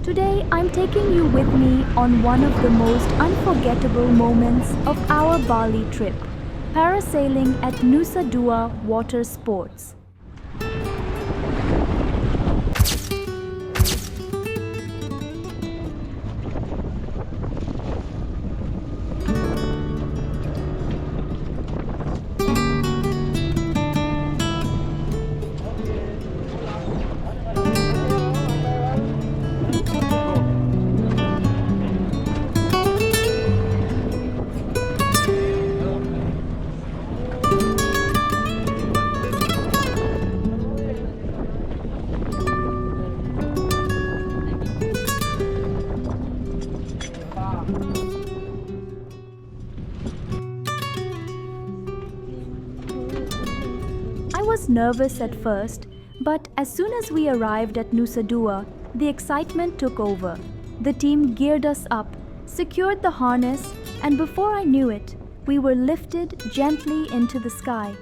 Today, I'm taking you with me on one of the most unforgettable moments of our Bali trip, parasailing at Nusa Dua Water Sports. I was nervous at first, but as soon as we arrived at Nusa Dua, the excitement took over. The team geared us up, secured the harness, and before I knew it, we were lifted gently into the sky.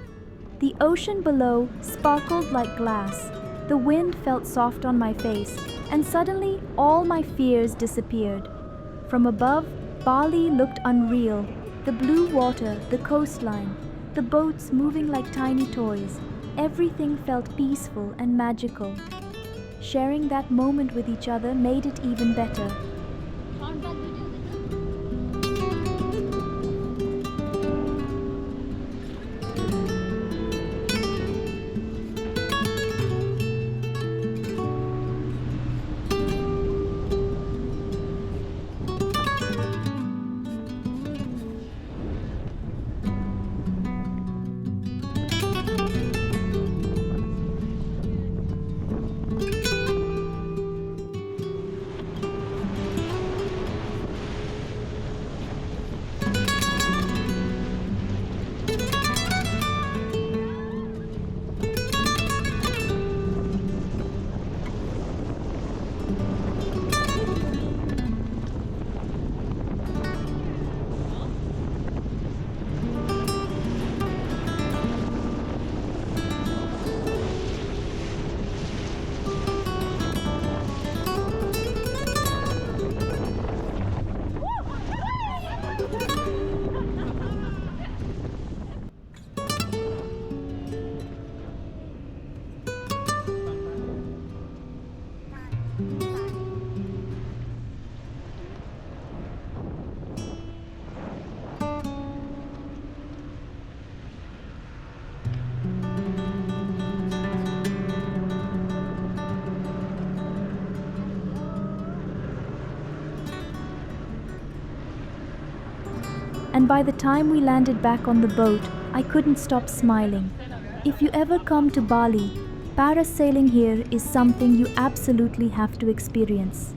The ocean below sparkled like glass, the wind felt soft on my face, and suddenly all my fears disappeared. From above, Bali looked unreal, the blue water, the coastline, the boats moving like tiny toys. Everything felt peaceful and magical. Sharing that moment with each other made it even better. And by the time we landed back on the boat, I couldn't stop smiling. If you ever come to Bali, parasailing here is something you absolutely have to experience.